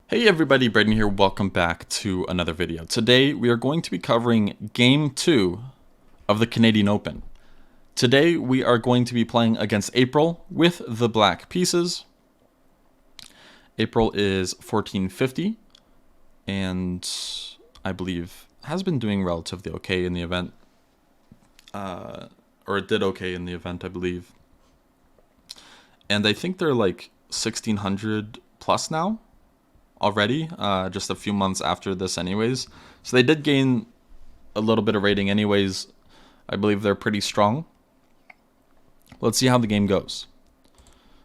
Hey everybody, Braden here. Welcome back to another video. Today we are going to be covering Game 2 of the Canadian Open. Today we are going to be playing against April with the black pieces. April is 1450 and I believe has been doing relatively okay in the event. Or it did okay in the event, I believe. And I think they're like 1600 plus now already, just a few months after this anyways. So they did gain a little bit of rating anyways. I believe they're pretty strong. Let's see how the game goes.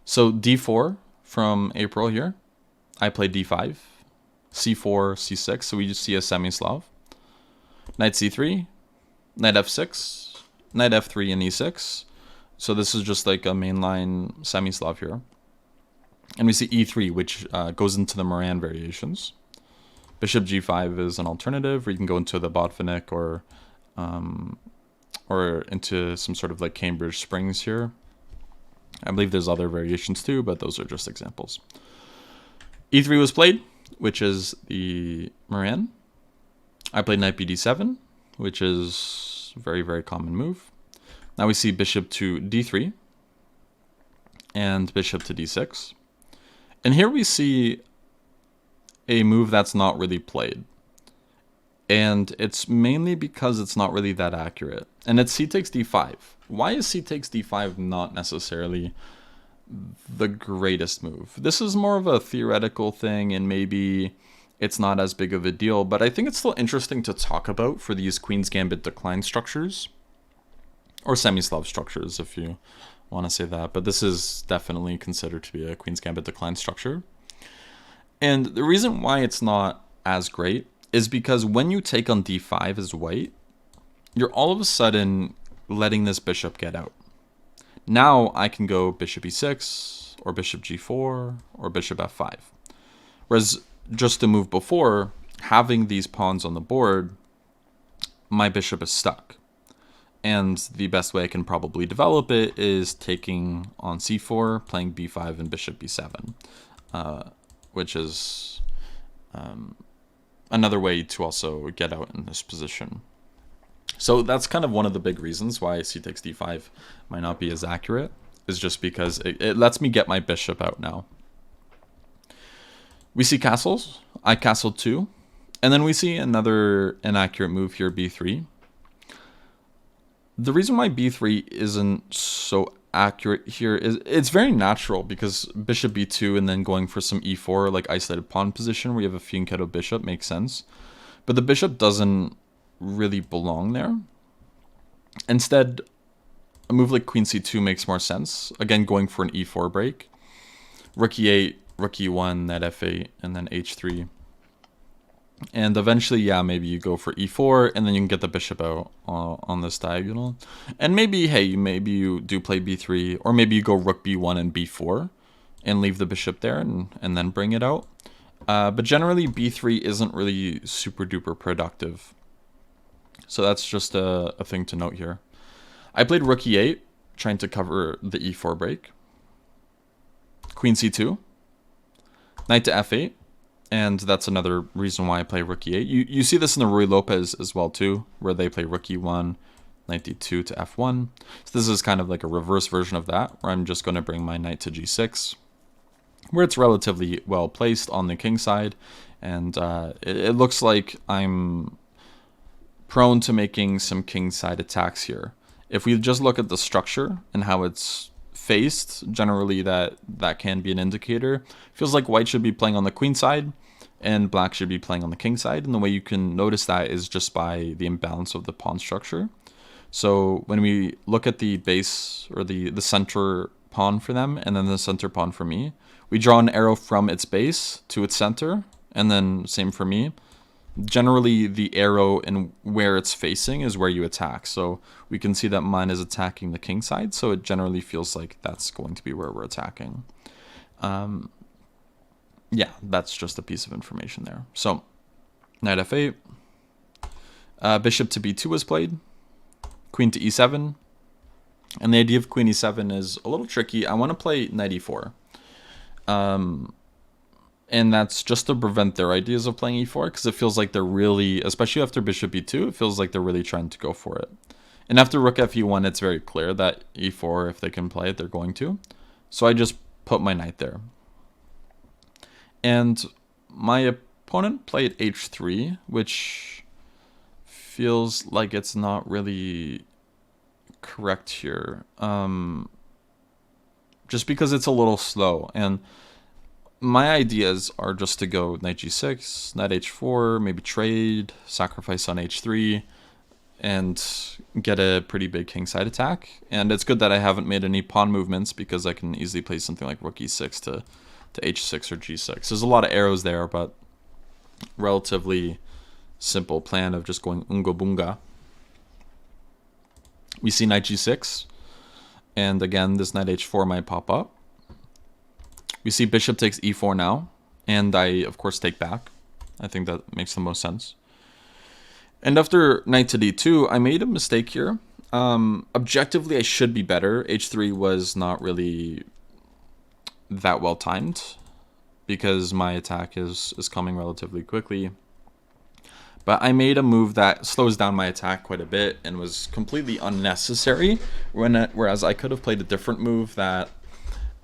So d4 from April here. I play d5, c4, c6, so we just see a semi-Slav. Knight c3, knight f6, knight f3 and e6. So this is just like a mainline semi-Slav here. And we see e3, which goes into the Moran variations. Bishop g5 is an alternative, or you can go into the Botvinnik or into some sort of like Cambridge Springs here. I believe there's other variations too, but those are just examples. e3 was played, which is the Moran. I played knight bd7, which is a very, very common move. Now we see bishop to d3 and bishop to d6. And here we see a move that's not really played. And it's mainly because it's not really that accurate. And it's c takes d5. Why is c takes d5 not necessarily the greatest move? This is more of a theoretical thing, and maybe it's not as big of a deal, but I think it's still interesting to talk about for these Queen's Gambit decline structures. Or semi-Slav structures, if you want to say that, but this is definitely considered to be a Queen's Gambit decline structure. And the reason why it's not as great is because when you take on d5 as white, you're all of a sudden letting this bishop get out. Now I can go bishop e6, or bishop g4, or bishop f5. Whereas just the move before, having these pawns on the board, my bishop is stuck. And the best way I can probably develop it is taking on c4, playing b5 and bishop b7, which is another way to also get out in this position. So that's kind of one of the big reasons why c takes d5 might not be as accurate, is just because it lets me get my bishop out now. We see castles. I castled 2. And then we see another inaccurate move here, b3. The reason why b3 isn't so accurate here is it's very natural, because bishop b2 and then going for some e4, like isolated pawn position where you have a fianchetto bishop, makes sense. But the bishop doesn't really belong there. Instead, a move like queen c2 makes more sense. Again, going for an e4 break. Rook e8, rook e1, knight f8, and then h3. And eventually, yeah, maybe you go for e4, and then you can get the bishop out on this diagonal. And maybe, hey, maybe you do play b3, or maybe you go rook b1 and b4, and leave the bishop there, and then bring it out. But generally, b3 isn't really super duper productive. So that's just a thing to note here. I played rook e8, trying to cover the e4 break. Queen c2, knight to f8. And that's another reason why I play rook e8. You see this in the Ruy Lopez as well too, where they play rook e1, knight d2 to f1. So this is kind of like a reverse version of that, where I'm just going to bring my knight to g6, where it's relatively well placed on the king side. And it looks like I'm prone to making some king side attacks here. If we just look at the structure and how it's faced, generally that can be an indicator. Feels like white should be playing on the queen side and black should be playing on the king side, and the way you can notice that is just by the imbalance of the pawn structure. So when we look at the base, or the center pawn for them and then the center pawn for me, we draw an arrow from its base to its center, and then same for me. Generally, the arrow and where it's facing is where you attack. So we can see that mine is attacking the king side, so it generally feels like that's going to be where we're attacking. Yeah, that's just a piece of information there. So knight f8, bishop to b2 was played, queen to e7, and the idea of queen e7 is a little tricky. I want to play knight e4. And that's just to prevent their ideas of playing e4, because it feels like they're really, especially after bishop e2, it feels like they're really trying to go for it. And after rook fe1, it's very clear that e4, if they can play it, they're going to. So I just put my knight there. And my opponent played h3, which feels like it's not really correct here. Just because it's a little slow. And my ideas are just to go knight g6, knight h4, maybe trade, sacrifice on h3, and get a pretty big kingside attack. And it's good that I haven't made any pawn movements, because I can easily play something like rook e6 to h6 or g6. There's a lot of arrows there, but relatively simple plan of just going unga bunga. We see knight g6, and again, this knight h4 might pop up. We see bishop takes e4 now, and I, of course, take back. I think that makes the most sense. And after knight to d2, I made a mistake here. Objectively, I should be better. h3 was not really that well timed, because my attack is coming relatively quickly. But I made a move that slows down my attack quite a bit and was completely unnecessary, whereas I could have played a different move that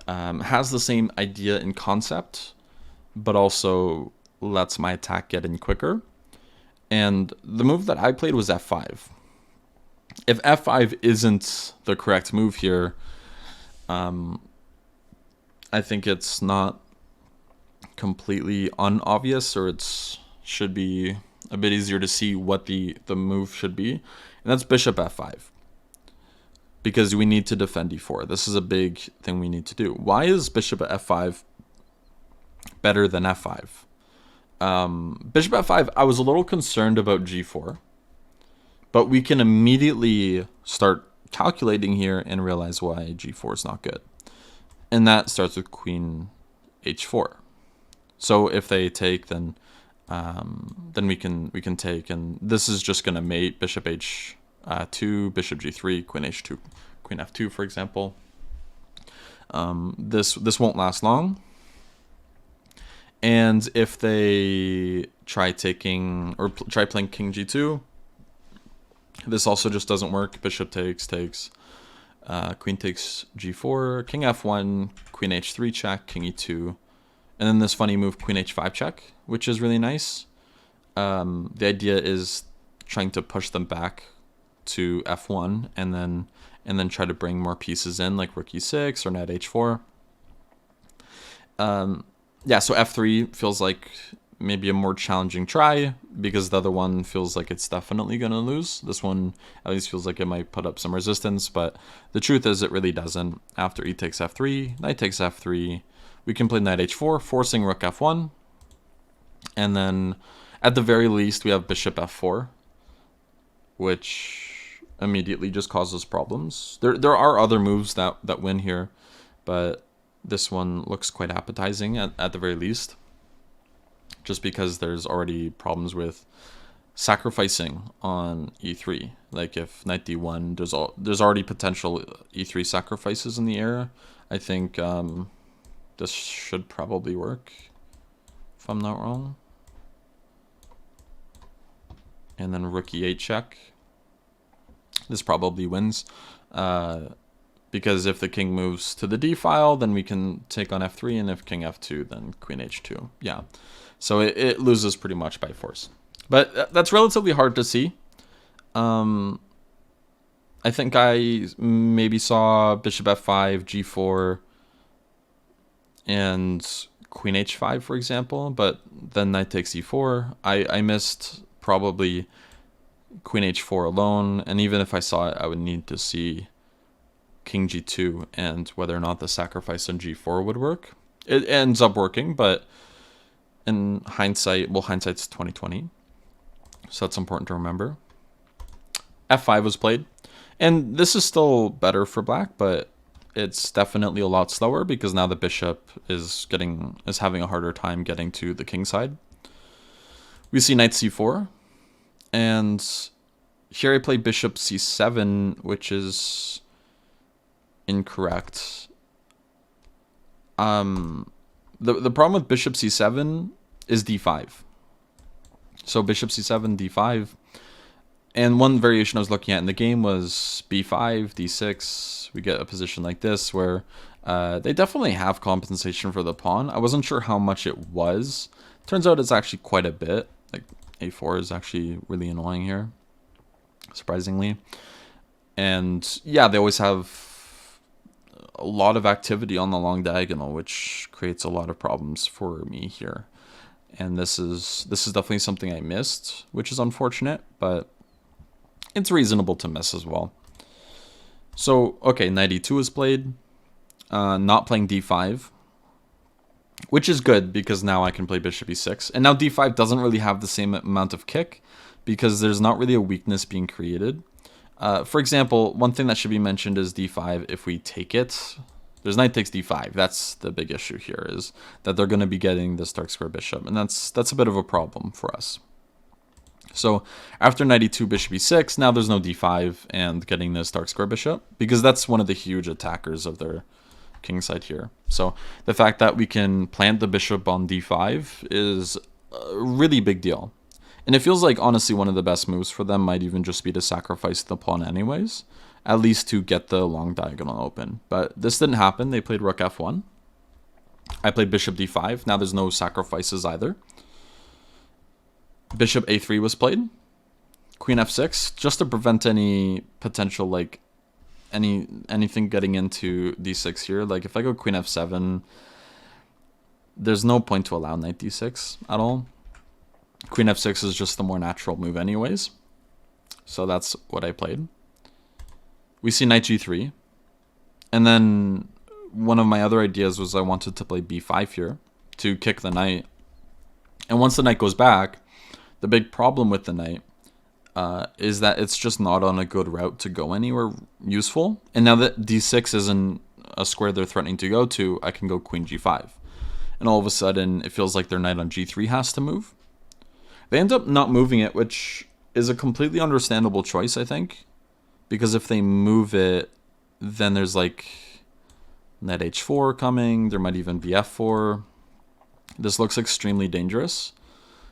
has the same idea in concept, but also lets my attack get in quicker. And the move that I played was f5. If f5 isn't the correct move here, I think it's not completely unobvious, or it should be a bit easier to see what the move should be. And that's bishop f5. Because we need to defend e4. This is a big thing we need to do. Why is bishop at f5 better than f5? Bishop f5, I was a little concerned about g4. But we can immediately start calculating here and realize why g4 is not good. And that starts with queen h4. So if they take, then we can take, and this is just going to mate bishop h2, bishop g3, queen h2, queen f2, for example. This won't last long. And if they try taking, or try playing king g2, this also just doesn't work. Bishop takes, queen takes g4, king f1, queen h3 check, king e2, and then this funny move, queen h5 check, which is really nice. The idea is trying to push them back to f1 and then try to bring more pieces in, like rook e6 or knight h4. Yeah, so f3 feels like maybe a more challenging try, because the other one feels like it's definitely going to lose. This one at least feels like it might put up some resistance, but the truth is it really doesn't. After e takes f3, knight takes f3, we can play knight h4, forcing rook f1, and then at the very least we have bishop f4, which immediately just causes problems. There are other moves that win here, but this one looks quite appetizing at the very least, just because there's already problems with sacrificing on e3. Like if knight d1, there's already potential e3 sacrifices in the air. I think this should probably work, if I'm not wrong. And then rook e8 check. This probably wins, because if the king moves to the d file, then we can take on f3, and if king f2, then queen h2. Yeah, so it loses pretty much by force. But that's relatively hard to see. I think I maybe saw bishop f5, g4, and queen h5, for example, but then knight takes e4. I missed probably queen h4 alone, and even if I saw it, I would need to see king g2 and whether or not the sacrifice on g4 would work. It ends up working, but in hindsight, well, hindsight's 2020, so that's important to remember. f5 was played, and this is still better for black, but it's definitely a lot slower because now the bishop is having a harder time getting to the king side. We see knight c4, and here I play bishop c7, which is incorrect. The problem with bishop c7 is d5. So bishop c7, d5. And one variation I was looking at in the game was b5, d6. We get a position like this where they definitely have compensation for the pawn. I wasn't sure how much it was. Turns out it's actually quite a bit. Like a4 is actually really annoying here, surprisingly. And yeah, they always have a lot of activity on the long diagonal, which creates a lot of problems for me here. And this is definitely something I missed, which is unfortunate, but it's reasonable to miss as well. So, okay, knight e2 is played. Not playing d5, which is good because now I can play bishop e6. And now d5 doesn't really have the same amount of kick because there's not really a weakness being created. For example, one thing that should be mentioned is d5 if we take it. There's knight takes d5. That's the big issue here, is that they're going to be getting this dark square bishop, and that's a bit of a problem for us. So after knight e2, bishop e6, now there's no d5 and getting this dark square bishop, because that's one of the huge attackers of their king side here. So the fact that we can plant the bishop on d5 is a really big deal. And it feels like, honestly, one of the best moves for them might even just be to sacrifice the pawn anyways, at least to get the long diagonal open. But this didn't happen. They played rook f1. I played bishop d5. Now there's no sacrifices either. Bishop a3 was played. Queen f6, just to prevent any potential, like, anything getting into d6 here. Like, if I go queen f7, there's no point to allow knight d6 at all. Queen f6 is just the more natural move anyways. So that's what I played. We see knight g3. And then one of my other ideas was I wanted to play b5 here to kick the knight. And once the knight goes back, the big problem with the knight is that it's just not on a good route to go anywhere useful. And now that d6 isn't a square they're threatening to go to, I can go queen g5. And all of a sudden, it feels like their knight on g3 has to move. They end up not moving it, which is a completely understandable choice, I think. Because if they move it, then there's like knight h4 coming. There might even be f4. This looks extremely dangerous.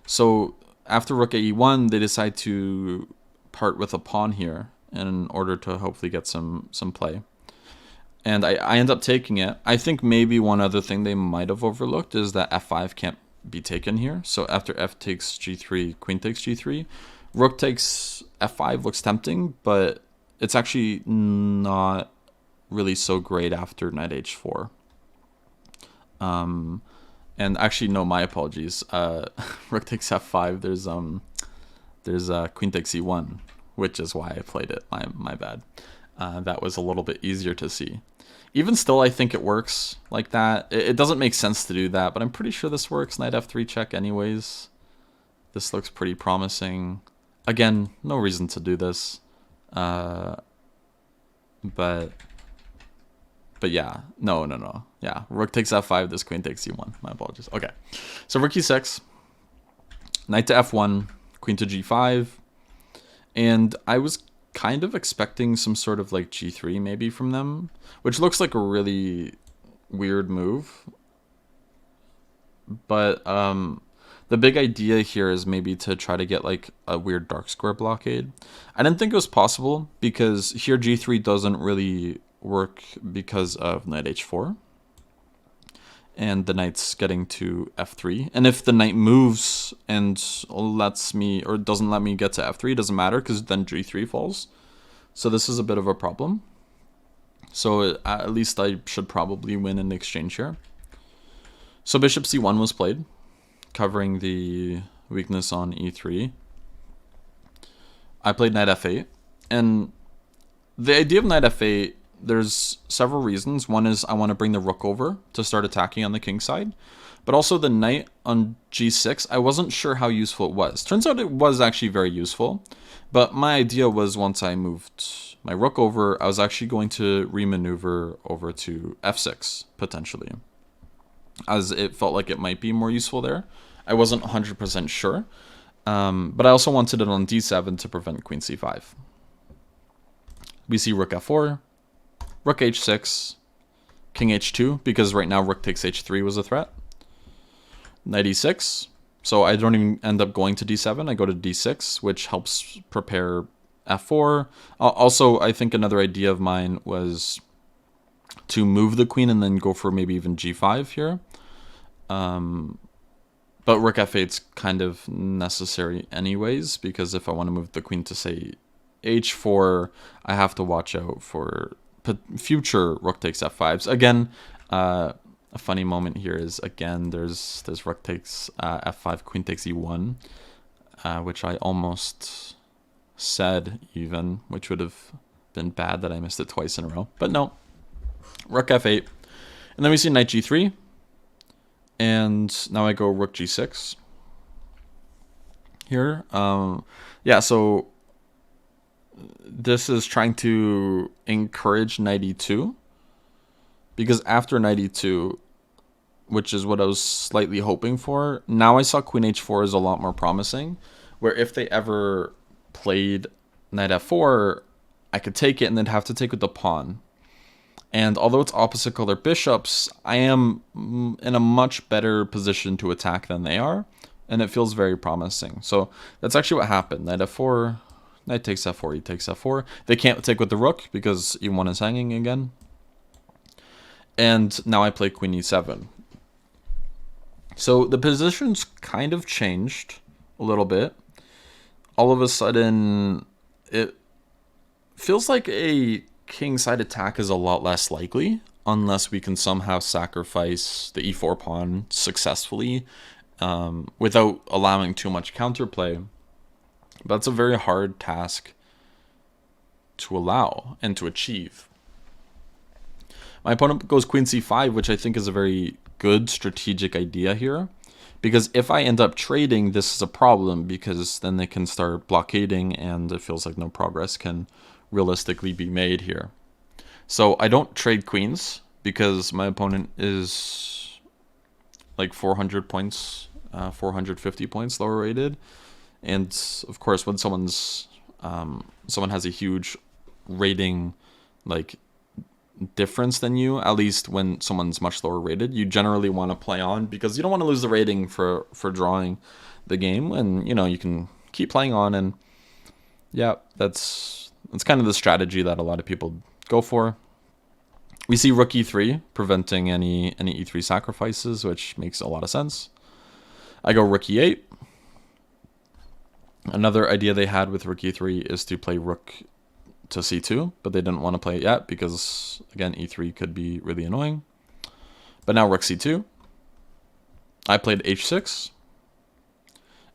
So after rook e1, they decide to part with a pawn here in order to hopefully get some play. And I end up taking it. I think maybe one other thing they might have overlooked is that f5 can't be taken here. So after f takes g3, queen takes g3. Rook takes f5 looks tempting, but it's actually not really so great after knight h4. And actually, no, my apologies. Rook takes f5. There's queen takes e1, which is why I played it. My bad. That was a little bit easier to see. Even still, I think it works like that. It doesn't make sense to do that, but I'm pretty sure this works. Knight f3 check anyways. This looks pretty promising. Again, no reason to do this. But yeah, no. Yeah, rook takes f5, this queen takes e1. My apologies. Okay, so rook e6, knight to f1, queen to g5. And I was kind of expecting some sort of like g3 maybe from them, which looks like a really weird move. But the big idea here is maybe to try to get like a weird dark square blockade. I didn't think it was possible because here g3 doesn't really work because of knight h4. And the knight's getting to f3. And if the knight moves and lets me, or doesn't let me get to f3, it doesn't matter because then g3 falls. So this is a bit of a problem. So at least I should probably win in exchange here. So bishop c1 was played, covering the weakness on e3. I played knight f8. And the idea of knight f8, there's several reasons. One is I want to bring the rook over to start attacking on the king side. But also the knight on g6, I wasn't sure how useful it was. Turns out it was actually very useful. But my idea was once I moved my rook over, I was actually going to remaneuver over to f6, potentially. As it felt like it might be more useful there. I wasn't 100% sure. But I also wanted it on d7 to prevent queen c5. We see rook f4. Rook h6, king h2, because right now rook takes h3 was a threat. knight e6. So I don't even end up going to d7. I go to d6, which helps prepare f4. Also, I think another idea of mine was to move the queen and then go for maybe even g5 here. But rook f8's kind of necessary anyways, because if I want to move the queen to, say, h4, I have to watch out for future rook takes f5s. Again, a funny moment here is, again, there's rook takes f5, queen takes e1, which I almost said even, which would have been bad that I missed it twice in a row. But no, rook f8. And then we see knight g3. And now I go rook g6 here. Yeah, so this is trying to encourage knight e2, because after knight e2, which is what I was slightly hoping for, now I saw queen h4 is a lot more promising, where if they ever played knight f4, I could take it and then have to take with the pawn. And although it's opposite color bishops, I am in a much better position to attack than they are, and it feels very promising. So that's actually what happened. Knight f4, knight takes f4, e takes f4. They can't take with the rook because e1 is hanging again. And now I play queen e7. So the position's kind of changed a little bit. All of a sudden, it feels like a kingside attack is a lot less likely unless we can somehow sacrifice the e4 pawn successfully without allowing too much counterplay. But it's a very hard task to allow and to achieve. My opponent goes queen c5, which I think is a very good strategic idea here, because if I end up trading, this is a problem, because then they can start blockading and it feels like no progress can realistically be made here. So I don't trade queens because my opponent is like 400 points, 450 points lower rated, and of course when someone has a huge rating like difference than you, at least when someone's much lower rated, you generally want to play on because you don't want to lose the rating for drawing the game, and you can keep playing on. And yeah, that's kind of the strategy that a lot of people go for. We see rook e3 preventing any e3 sacrifices, which makes a lot of sense. I go rook e8. Another idea they had with rook e3 is to play rook to c2, but they didn't want to play it yet because, again, e3 could be really annoying. But now rook c2. I played h6.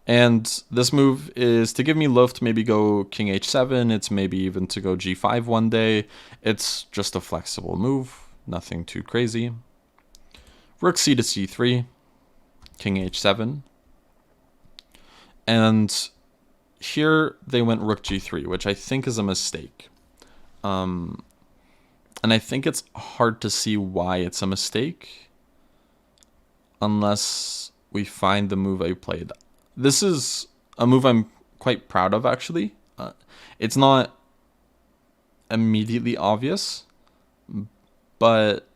And this move is to give me luft, maybe go king h7. It's maybe even to go g5 one day. It's just a flexible move, nothing too crazy. Rook c to c3, king h7. And here they went rook g3, which I think is a mistake. And I think it's hard to see why it's a mistake unless we find the move I played. This is a move I'm quite proud of, actually. It's not immediately obvious, but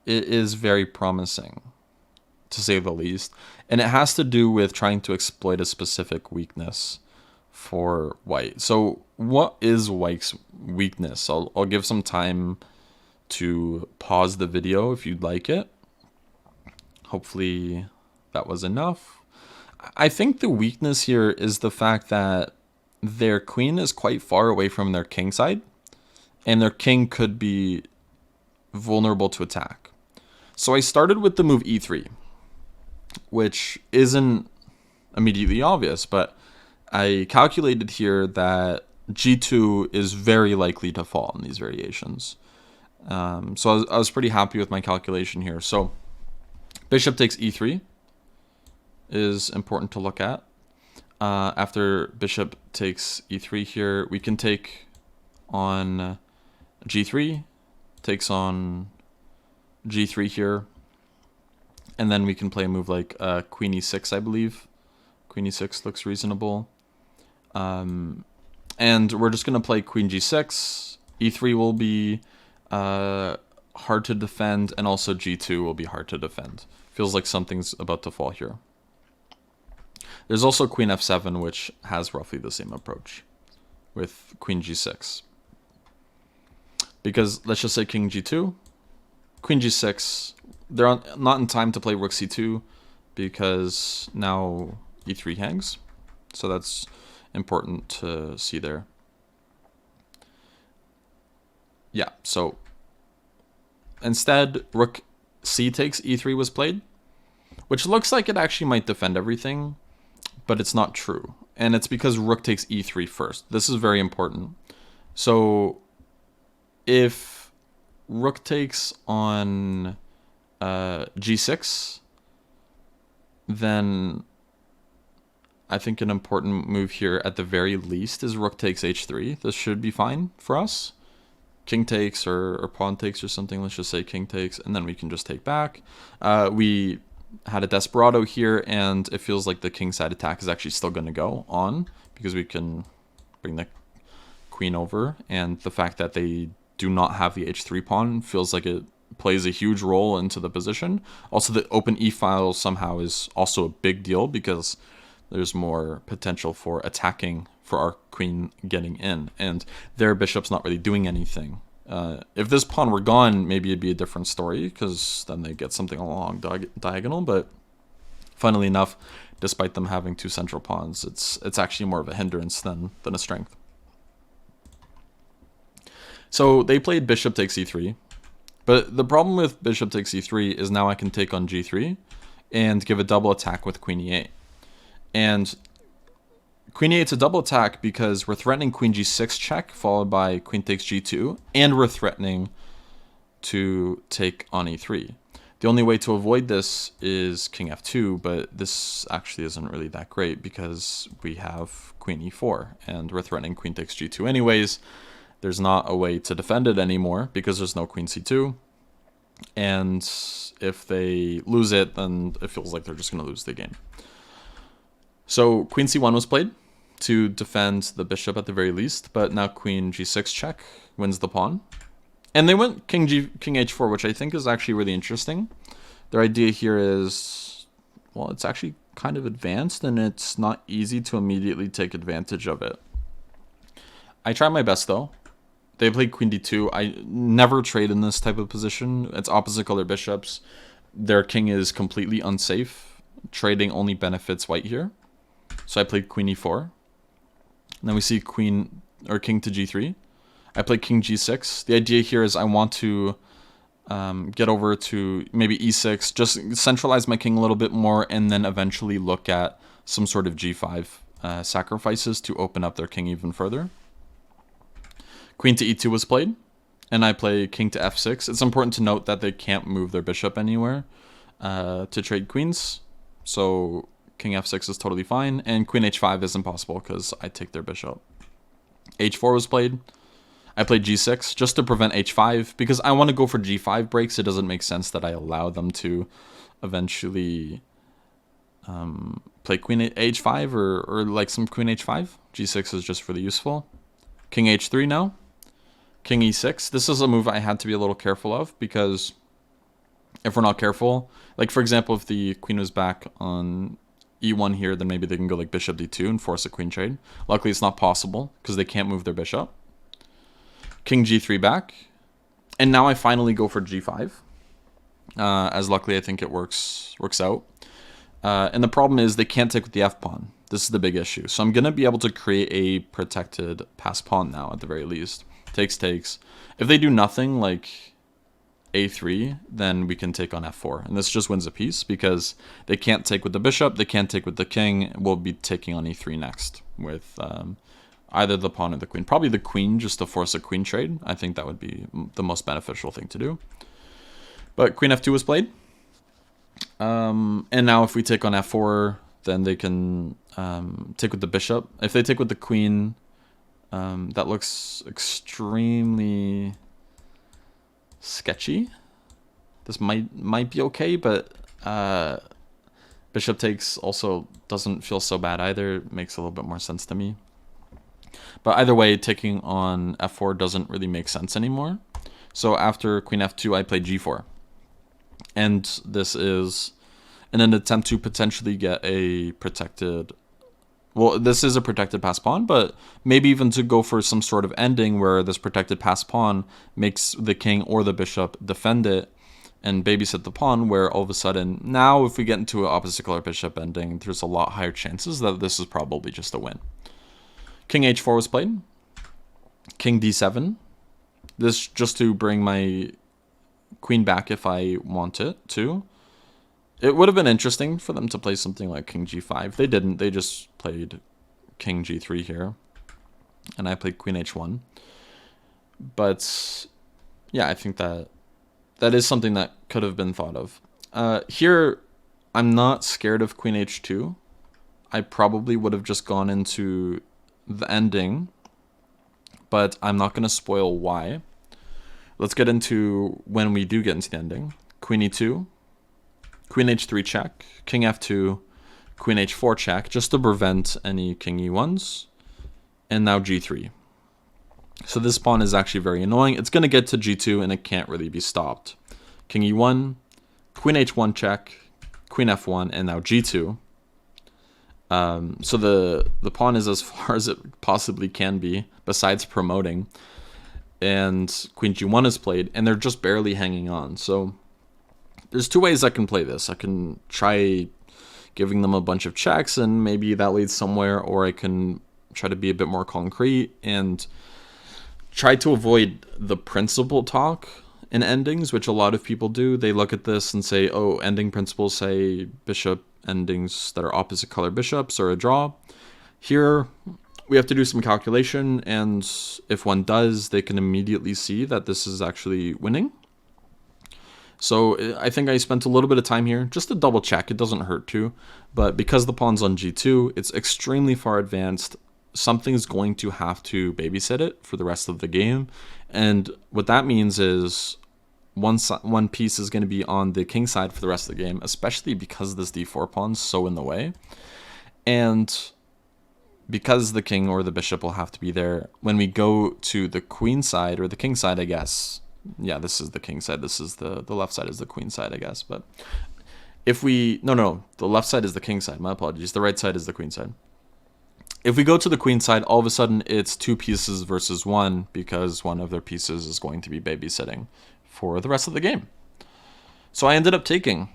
it is very promising, to say the least. And it has to do with trying to exploit a specific weakness for white. So what is white's weakness? I'll give some time to pause the video if you'd like it. Hopefully that was enough. I think the weakness here is the fact that their queen is quite far away from their king side, and their king could be vulnerable to attack. So I started with the move e3, which isn't immediately obvious, but I calculated here that g2 is very likely to fall in these variations. So I was pretty happy with my calculation here. So bishop takes e3 is important to look at. After bishop takes e3 here, we can take on g3, takes on g3 here, and then we can play a move like queen e6, I believe. Queen e6 looks reasonable. And we're just going to play queen g6. e3 will be hard to defend, and also g2 will be hard to defend. Feels like something's about to fall here. There's also queen f7, which has roughly the same approach with queen g6. Because let's just say king g2, queen g6, they're not in time to play rook c2 because now e3 hangs. So that's important to see there. Yeah, so instead, rook c takes e3 was played, which looks like it actually might defend everything, but it's not true. And it's because rook takes e3 first. This is very important. So if rook takes on g6, then I think an important move here at the very least is rook takes h3. This should be fine for us. King takes or pawn takes or something. Let's just say king takes, and then we can just take back. We had a desperado here, and it feels like the king side attack is actually still going to go on because we can bring the queen over, and the fact that they do not have the h3 pawn feels like it plays a huge role into the position. Also, the open e-file somehow is also a big deal because there's more potential for attacking for our queen getting in, and their bishop's not really doing anything. If this pawn were gone, maybe it'd be a different story, because then they get something along diagonal, but funnily enough, despite them having two central pawns, it's actually more of a hindrance than a strength. So they played bishop takes e3, but the problem with bishop takes e3 is now I can take on g3 and give a double attack with queen e8. And queen e8's a double attack because we're threatening queen g6 check, followed by queen takes g2, and we're threatening to take on e3. The only way to avoid this is king f2, but this actually isn't really that great because we have queen e4, and we're threatening queen takes g2 anyways. There's not a way to defend it anymore because there's no queen c2, and if they lose it, then it feels like they're just going to lose the game. So queen c1 was played to defend the bishop at the very least, but now queen g6 check wins the pawn. And they went king h4, which I think is actually really interesting. Their idea here is, well, it's actually kind of advanced, and it's not easy to immediately take advantage of it. I try my best, though. They played queen d2. I never trade in this type of position. It's opposite color bishops. Their king is completely unsafe. Trading only benefits white here. So I played queen e4. And then we see king to g3. I played king g6. The idea here is I want to get over to maybe e6, just centralize my king a little bit more, and then eventually look at some sort of g5 sacrifices to open up their king even further. Queen to e2 was played, and I play king to f6. It's important to note that they can't move their bishop anywhere to trade queens. So king f6 is totally fine, and queen h5 is impossible because I take their bishop. h4 was played. I played g6 just to prevent h5 because I want to go for g5 breaks. It doesn't make sense that I allow them to eventually play queen h5 or like some queen h5. g6 is just for the useful. King h3 now. King e6. This is a move I had to be a little careful of because if we're not careful, like for example, if the queen was back on e1 here, then maybe they can go like bishop d2 and force a queen trade. Luckily, it's not possible because they can't move their bishop. King g3 back. And now I finally go for g5. As luckily I think it works out. And the problem is they can't take with the f-pawn. This is the big issue. So I'm going to be able to create a protected pass pawn now at the very least. Takes. If they do nothing like a3, then we can take on f4. And this just wins a piece because they can't take with the bishop, they can't take with the king. We'll be taking on e3 next with either the pawn or the queen. Probably the queen just to force a queen trade. I think that would be the most beneficial thing to do. But queen f2 was played. And now if we take on f4, then they can take with the bishop. If they take with the queen, that looks extremely sketchy. This might be okay, but bishop takes also doesn't feel so bad either. It makes a little bit more sense to me. But either way, taking on f4 doesn't really make sense anymore. So after queen f2, I played g4. And this is in an attempt to potentially get a protected... Well, this is a protected pass pawn, but maybe even to go for some sort of ending where this protected pass pawn makes the king or the bishop defend it and babysit the pawn, where all of a sudden, now if we get into an opposite color bishop ending, there's a lot higher chances that this is probably just a win. King h4 was played. King d7. This just to bring my queen back if I want it to. It would have been interesting for them to play something like king g5. They didn't. They just played king g3 here. And I played queen h1. But yeah, I think that is something that could have been thought of. Here, I'm not scared of queen h2. I probably would have just gone into the ending, but I'm not going to spoil why. Let's get into when we do get into the ending. Queen e2, queen h3 check, king f2, queen h4 check, just to prevent any king e1s, and now g3. So this pawn is actually very annoying. It's going to get to g2 and it can't really be stopped. King e1, queen h1 check, queen f1, and now g2. So the pawn is as far as it possibly can be, besides promoting. And queen g1 is played, and they're just barely hanging on. So there's two ways I can play this. I can try giving them a bunch of checks, and maybe that leads somewhere, or I can try to be a bit more concrete and try to avoid the principle talk in endings, which a lot of people do. They look at this and say, oh, ending principles say bishop endings that are opposite color bishops are a draw. Here, we have to do some calculation, and if one does, they can immediately see that this is actually winning. So I think I spent a little bit of time here just to double check. It doesn't hurt to, but because the pawn's on g2, it's extremely far advanced. Something's going to have to babysit it for the rest of the game. And what that means is one piece is going to be on the king side for the rest of the game, especially because this d4 pawn's so in the way. And because the king or the bishop will have to be there when we go to the queen side, or the king side, I guess. Yeah, this is the king side. This is the left side is the queen side, I guess. But if we... No, the left side is the king side. My apologies. The right side is the queen side. If we go to the queen side, all of a sudden it's two pieces versus one, because one of their pieces is going to be babysitting for the rest of the game. So I ended up taking.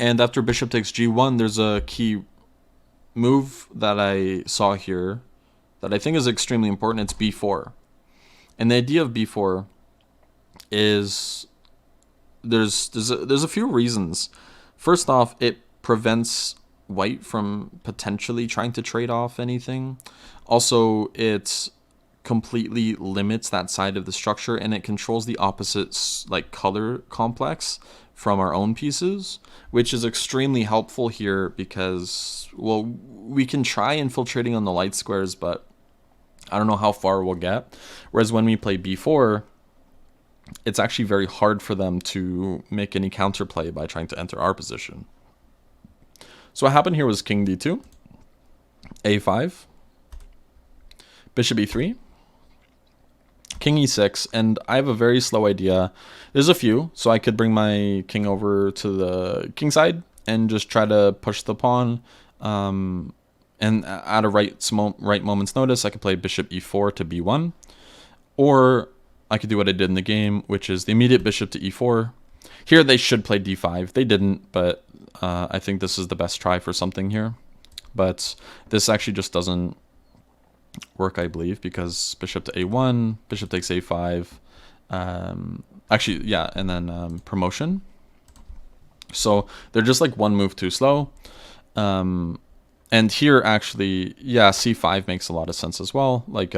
And after bishop takes g1, there's a key move that I saw here that I think is extremely important. It's b4. And the idea of b4 is there's a few reasons. First off, it prevents white from potentially trying to trade off anything. Also, it completely limits that side of the structure, and it controls the opposite like color complex from our own pieces, which is extremely helpful here because, well, we can try infiltrating on the light squares, but I don't know how far we'll get. Whereas when we play b4, it's actually very hard for them to make any counterplay by trying to enter our position. So what happened here was king d2, a5, bishop e3, king e6, and I have a very slow idea. There's a few, so I could bring my king over to the king side and just try to push the pawn. And at a right moment's notice, I could play bishop e4 to b1, or I could do what I did in the game, which is the immediate bishop to e4. Here they should play d5. They didn't, but I think this is the best try for something here. But this actually just doesn't work, I believe, because bishop to a1, bishop takes a5. Actually, yeah, and then promotion. So they're just like one move too slow. And here, actually, yeah, c5 makes a lot of sense as well. Like,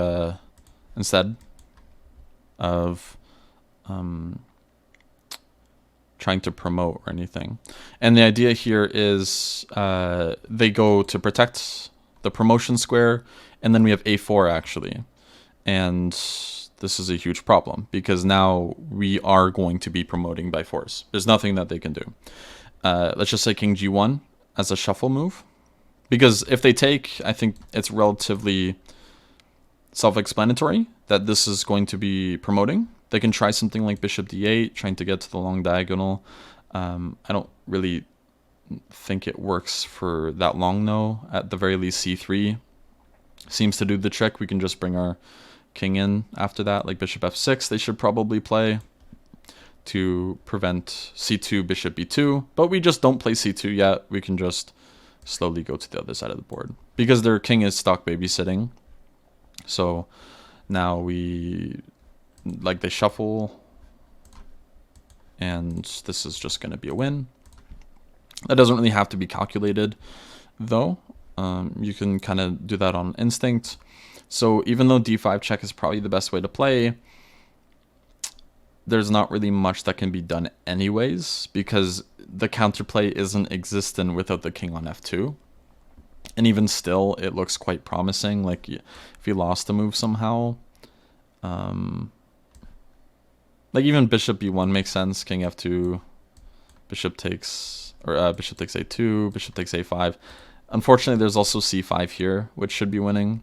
instead of trying to promote or anything. And the idea here is they go to protect the promotion square, and then we have a4 actually. And this is a huge problem because now we are going to be promoting by force. There's nothing that they can do. Let's just say king g1 as a shuffle move. Because if they take, I think it's relatively self-explanatory that this is going to be promoting. They can try something like bishop d8, trying to get to the long diagonal. I don't really think it works for that long though. At the very least, c3 seems to do the trick. We can just bring our king in after that, like bishop f6 they should probably play to prevent c2, bishop b2, but we just don't play c2 yet. We can just slowly go to the other side of the board because their king is stuck babysitting. So now we, like, they shuffle, and this is just going to be a win. That doesn't really have to be calculated, though. You can kind of do that on instinct. So even though d5 check is probably the best way to play, there's not really much that can be done anyways, because the counterplay isn't existent without the king on f2. And even still, it looks quite promising. Like, if he lost the move somehow, like even bishop b1 makes sense. King f2, bishop takes, or bishop takes a2, bishop takes a5. Unfortunately, there's also c5 here, which should be winning.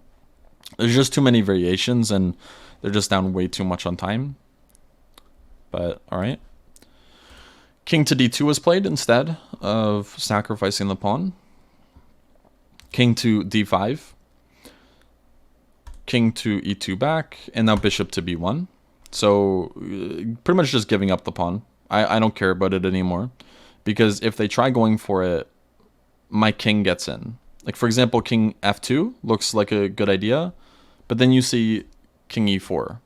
There's just too many variations, and they're just down way too much on time. But all right. King to d2 was played instead of sacrificing the pawn. King to d5. King to e2 back, and now bishop to b1. So pretty much just giving up the pawn. I don't care about it anymore, because if they try going for it, my king gets in. Like, for example, king f2 looks like a good idea, but then you see king e4.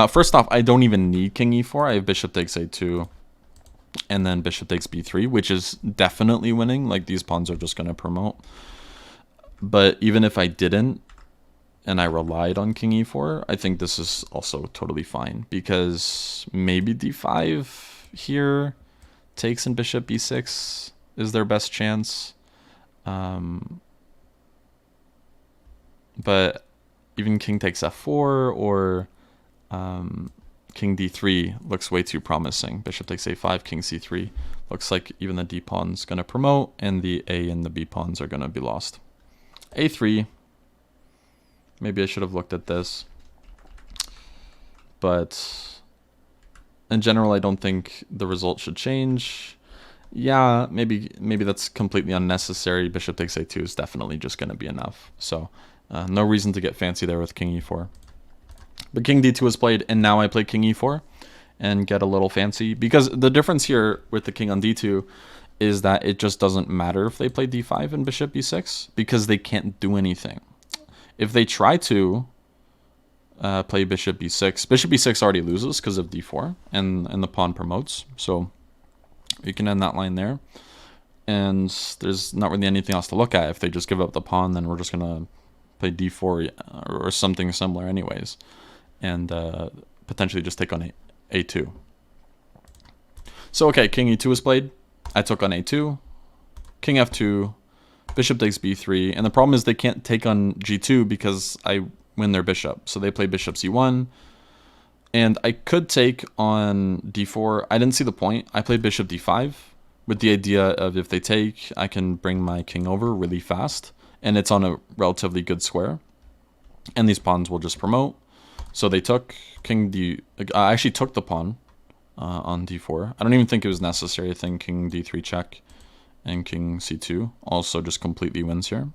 First off, I don't even need king e4. I have bishop takes a2, and then bishop takes b3, which is definitely winning. Like, these pawns are just going to promote. But even if I didn't, and I relied on king e4, I think this is also totally fine, because maybe d5 here takes in bishop b6 is their best chance. But even king takes f4 or king d3 looks way too promising. Bishop takes a5, king c3. Looks like even the d pawn's going to promote, and the a and the b pawns are going to be lost. a3. Maybe I should have looked at this. But in general, I don't think the result should change. Yeah, maybe that's completely unnecessary. Bishop takes a2 is definitely just going to be enough. So no reason to get fancy there with king e4. But king d2 was played, and now I play king e4 and get a little fancy. Because the difference here with the king on d2 is that it just doesn't matter if they play d5 and bishop b6, because they can't do anything. If they try to play bishop b6, bishop b6 already loses because of d4, and the pawn promotes. So you can end that line there. And there's not really anything else to look at. If they just give up the pawn, then we're just going to play d4 or something similar anyways. And potentially just take on a2. So, okay, king e2 was played. I took on a2. King f2. Bishop takes b3. And the problem is they can't take on g2 because I win their bishop. So they play bishop c1. And I could take on d4. I didn't see the point. I played bishop d5 with the idea of if they take, I can bring my king over really fast. And it's on a relatively good square. And these pawns will just promote. So they took king d... I actually took the pawn on d4. I don't even think it was necessary. I think king d3 check and king c2 also just completely wins here.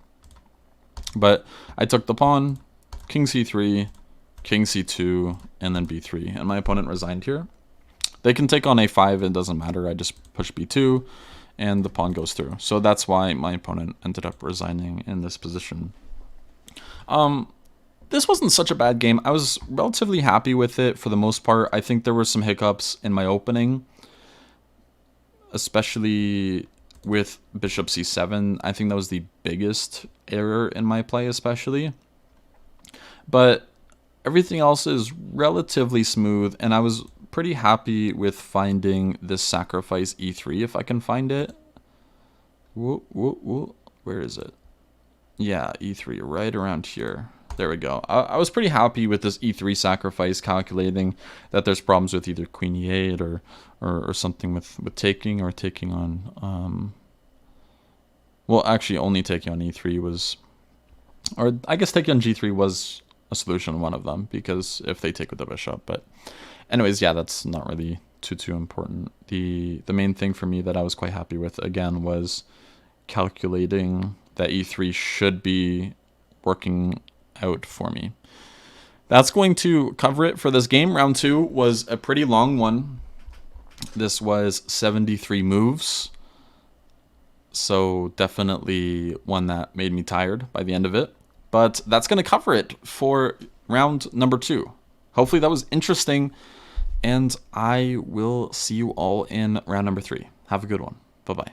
But I took the pawn, king c3, king c2, and then b3. And my opponent resigned here. They can take on a5. It doesn't matter. I just push b2, and the pawn goes through. So that's why my opponent ended up resigning in this position. This wasn't such a bad game. I was relatively happy with it for the most part. I think there were some hiccups in my opening, especially with bishop c7. I think that was the biggest error in my play especially. But everything else is relatively smooth, and I was pretty happy with finding this sacrifice e3 if I can find it. Where is it? Yeah, e3 right around here. There we go. I was pretty happy with this e3 sacrifice, calculating that there's problems with either queen e8 or something with taking or taking on... well, actually only taking on e3 was... or I guess taking on g3 was a solution, one of them, because if they take with the bishop. But anyways, yeah, that's not really too important. The main thing for me that I was quite happy with, again, was calculating that e3 should be working out for me. That's going to cover it for this game. Round 2 was a pretty long one. This was 73 moves. So definitely one that made me tired by the end of it. But that's going to cover it for round number 2. Hopefully that was interesting. And I will see you all in round number 3. Have a good one. Bye-bye.